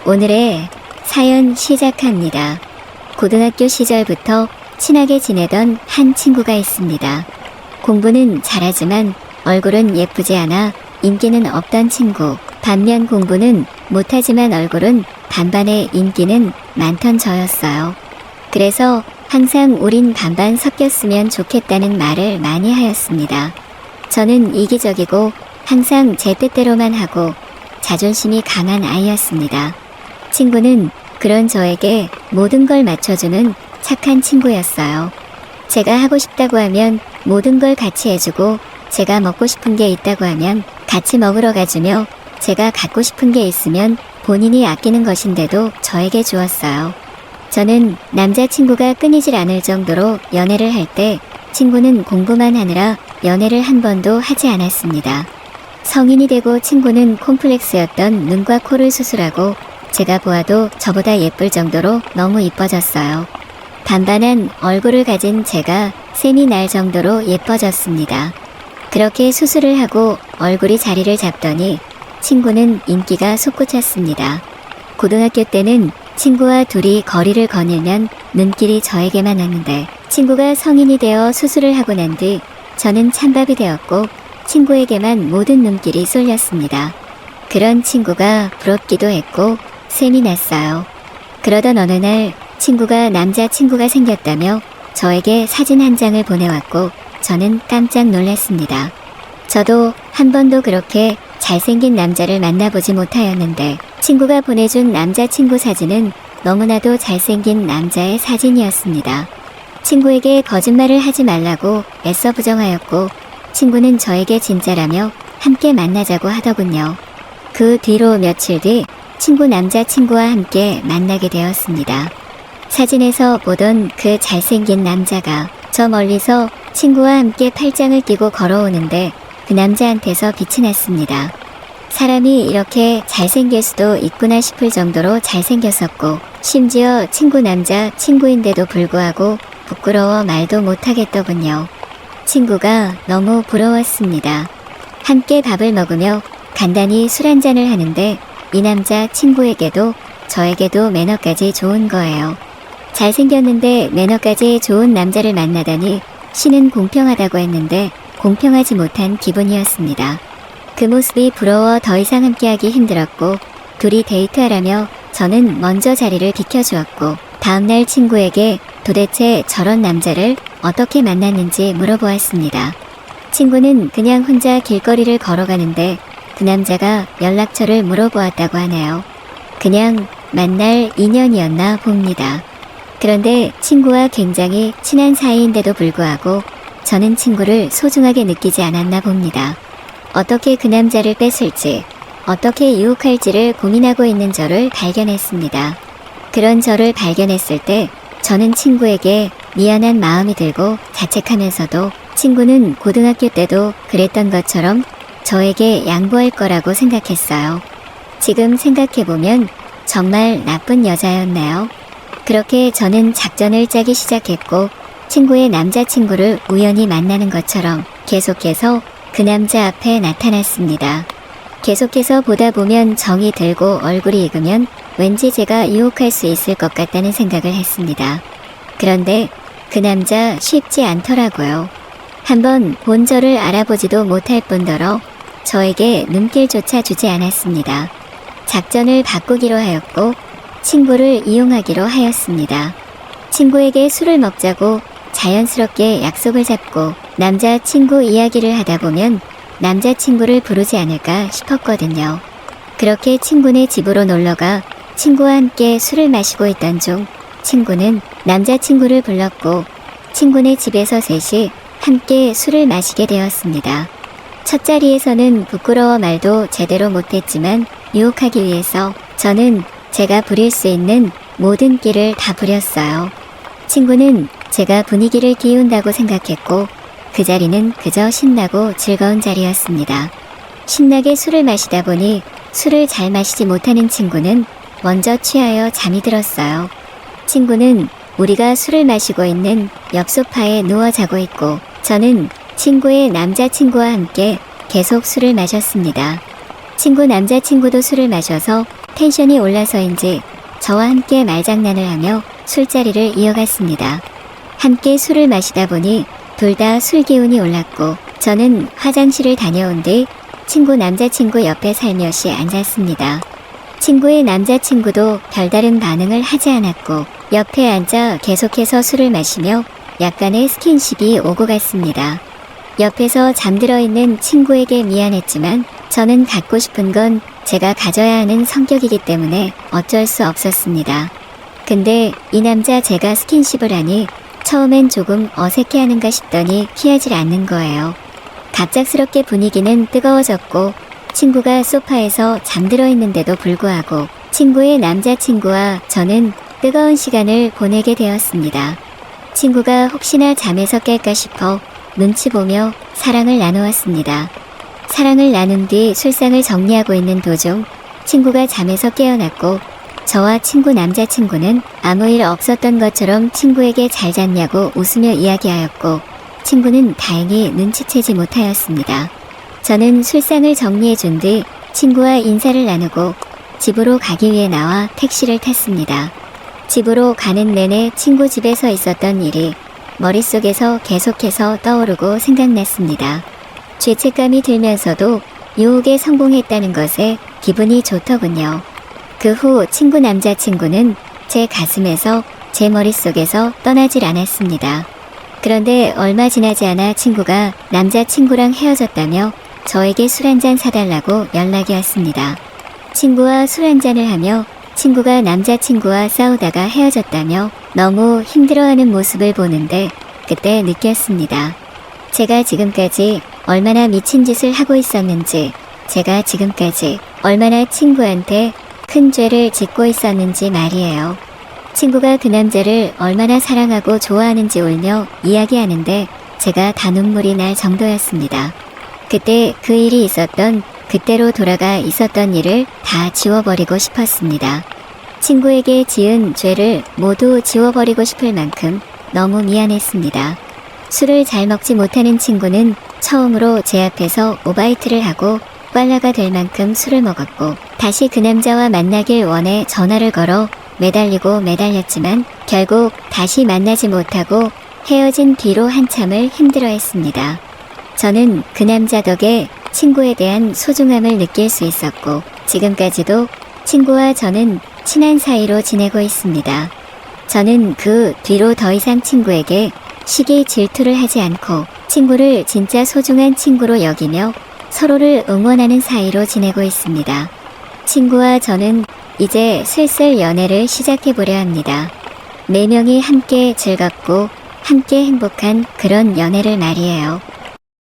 오늘의 사연 시작합니다. 고등학교 시절부터 친하게 지내던 한 친구가 있습니다. 공부는 잘하지만 얼굴은 예쁘지 않아 인기는 없던 친구. 반면 공부는 못하지만 얼굴은 반반의 인기는 많던 저였어요. 그래서 항상 우린 반반 섞였으면 좋겠다는 말을 많이 하였습니다. 저는 이기적이고 항상 제 뜻대로만 하고 자존심이 강한 아이였습니다. 친구는 그런 저에게 모든 걸 맞춰주는 착한 친구였어요. 제가 하고 싶다고 하면 모든 걸 같이 해주고 제가 먹고 싶은 게 있다고 하면 같이 먹으러 가주며 제가 갖고 싶은 게 있으면 본인이 아끼는 것인데도 저에게 주었어요. 저는 남자친구가 끊이질 않을 정도로 연애를 할 때 친구는 공부만 하느라 연애를 한 번도 하지 않았습니다. 성인이 되고 친구는 콤플렉스였던 눈과 코를 수술하고 제가 보아도 저보다 예쁠 정도로 너무 이뻐졌어요. 반반한 얼굴을 가진 제가 셈이 날 정도로 예뻐졌습니다. 그렇게 수술을 하고 얼굴이 자리를 잡더니 친구는 인기가 솟구쳤습니다. 고등학교 때는 친구와 둘이 거리를 거닐면 눈길이 저에게만 왔는데 친구가 성인이 되어 수술을 하고 난 뒤 저는 찬밥이 되었고 친구에게만 모든 눈길이 쏠렸습니다. 그런 친구가 부럽기도 했고 셈이 났어요. 그러던 어느 날 친구가 남자친구가 생겼다며 저에게 사진 한 장을 보내왔고 저는 깜짝 놀랐습니다. 저도 한 번도 그렇게 잘생긴 남자를 만나보지 못하였는데 친구가 보내준 남자친구 사진은 너무나도 잘생긴 남자의 사진이었습니다. 친구에게 거짓말을 하지 말라고 애써 부정하였고 친구는 저에게 진짜라며 함께 만나자고 하더군요. 그 뒤로 며칠 뒤 친구 남자친구와 함께 만나게 되었습니다. 사진에서 보던 그 잘생긴 남자가 저 멀리서 친구와 함께 팔짱을 끼고 걸어오는데 그 남자한테서 빛이 났습니다. 사람이 이렇게 잘생길 수도 있구나 싶을 정도로 잘생겼었고 심지어 친구 남자 친구인데도 불구하고 부끄러워 말도 못하겠더군요. 친구가 너무 부러웠습니다. 함께 밥을 먹으며 간단히 술 한잔을 하는데 이 남자 친구에게도 저에게도 매너까지 좋은 거예요. 잘생겼는데 매너까지 좋은 남자를 만나다니 신은 공평하다고 했는데 공평하지 못한 기분이었습니다. 그 모습이 부러워 더 이상 함께하기 힘들었고 둘이 데이트하라며 저는 먼저 자리를 비켜주었고 다음날 친구에게 도대체 저런 남자를 어떻게 만났는지 물어보았습니다. 친구는 그냥 혼자 길거리를 걸어가는데 그 남자가 연락처를 물어보았다고 하네요. 그냥 만날 인연이었나 봅니다. 그런데 친구와 굉장히 친한 사이인데도 불구하고 저는 친구를 소중하게 느끼지 않았나 봅니다. 어떻게 그 남자를 뺏을지, 어떻게 유혹할지를 고민하고 있는 저를 발견했습니다. 그런 저를 발견했을 때 저는 친구에게 미안한 마음이 들고 자책하면서도 친구는 고등학교 때도 그랬던 것처럼 저에게 양보할 거라고 생각했어요. 지금 생각해보면 정말 나쁜 여자였네요. 그렇게 저는 작전을 짜기 시작했고 친구의 남자친구를 우연히 만나는 것처럼 계속해서 그 남자 앞에 나타났습니다. 계속해서 보다 보면 정이 들고 얼굴이 익으면 왠지 제가 유혹할 수 있을 것 같다는 생각을 했습니다. 그런데 그 남자 쉽지 않더라고요. 한번 본 저를 알아보지도 못할 뿐더러 저에게 눈길조차 주지 않았습니다. 작전을 바꾸기로 하였고 친구를 이용하기로 하였습니다. 친구에게 술을 먹자고 자연스럽게 약속을 잡고 남자친구 이야기를 하다 보면 남자친구를 부르지 않을까 싶었거든요. 그렇게 친구네 집으로 놀러가 친구와 함께 술을 마시고 있던 중 친구는 남자친구를 불렀고 친구네 집에서 셋이 함께 술을 마시게 되었습니다. 첫 자리에서는 부끄러워 말도 제대로 못했지만 유혹하기 위해서 저는 제가 부릴 수 있는 모든 끼를 다 부렸어요. 친구는 제가 분위기를 띄운다고 생각했고 그 자리는 그저 신나고 즐거운 자리였습니다. 신나게 술을 마시다 보니 술을 잘 마시지 못하는 친구는 먼저 취하여 잠이 들었어요. 친구는 우리가 술을 마시고 있는 옆 소파에 누워 자고 있고, 저는 친구의 남자친구와 함께 계속 술을 마셨습니다. 친구 남자친구도 술을 마셔서 텐션이 올라서인지 저와 함께 말장난을 하며 술자리를 이어갔습니다. 함께 술을 마시다 보니 둘 다 술 기운이 올랐고 저는 화장실을 다녀온 뒤 친구 남자친구 옆에 살며시 앉았습니다. 친구의 남자친구도 별다른 반응을 하지 않았고 옆에 앉아 계속해서 술을 마시며 약간의 스킨십이 오고 갔습니다. 옆에서 잠들어 있는 친구에게 미안했지만 저는 갖고 싶은 건 제가 가져야 하는 성격이기 때문에 어쩔 수 없었습니다. 근데 이 남자 제가 스킨십을 하니 처음엔 조금 어색해하는가 싶더니 피하질 않는 거예요. 갑작스럽게 분위기는 뜨거워졌고 친구가 소파에서 잠들어 있는데도 불구하고 친구의 남자친구와 저는 뜨거운 시간을 보내게 되었습니다. 친구가 혹시나 잠에서 깰까 싶어 눈치 보며 사랑을 나누었습니다. 사랑을 나눈 뒤 술상을 정리하고 있는 도중 친구가 잠에서 깨어났고 저와 친구 남자친구는 아무 일 없었던 것처럼 친구에게 잘 잤냐고 웃으며 이야기하였고 친구는 다행히 눈치채지 못하였습니다. 저는 술상을 정리해준 뒤 친구와 인사를 나누고 집으로 가기 위해 나와 택시를 탔습니다. 집으로 가는 내내 친구 집에서 있었던 일이 머릿속에서 계속해서 떠오르고 생각났습니다. 죄책감이 들면서도 유혹에 성공했다는 것에 기분이 좋더군요. 그 후 친구 남자친구는 제 가슴에서 제 머릿속에서 떠나질 않았습니다. 그런데 얼마 지나지 않아 친구가 남자친구랑 헤어졌다며 저에게 술 한잔 사달라고 연락이 왔습니다. 친구와 술 한잔을 하며 친구가 남자친구와 싸우다가 헤어졌다며 너무 힘들어하는 모습을 보는데 그때 느꼈습니다. 제가 지금까지 얼마나 미친 짓을 하고 있었는지, 제가 지금까지 얼마나 친구한테 큰 죄를 짓고 있었는지 말이에요. 친구가 그 남자를 얼마나 사랑하고 좋아하는지 울며 이야기하는데 제가 다 눈물이 날 정도였습니다. 그때 그 일이 있었던 그때로 돌아가 있었던 일을 다 지워버리고 싶었습니다. 친구에게 지은 죄를 모두 지워버리고 싶을 만큼 너무 미안했습니다. 술을 잘 먹지 못하는 친구는 처음으로 제 앞에서 오바이트를 하고 꽐라가 될 만큼 술을 먹었고 다시 그 남자와 만나길 원해 전화를 걸어 매달리고 매달렸지만 결국 다시 만나지 못하고 헤어진 뒤로 한참을 힘들어했습니다. 저는 그 남자 덕에 친구에 대한 소중함을 느낄 수 있었고 지금까지도 친구와 저는 친한 사이로 지내고 있습니다. 저는 그 뒤로 더 이상 친구에게 시기 질투를 하지 않고 친구를 진짜 소중한 친구로 여기며 서로를 응원하는 사이로 지내고 있습니다. 친구와 저는 이제 슬슬 연애를 시작해보려 합니다. 4명이 함께 즐겁고 함께 행복한 그런 연애를 말이에요.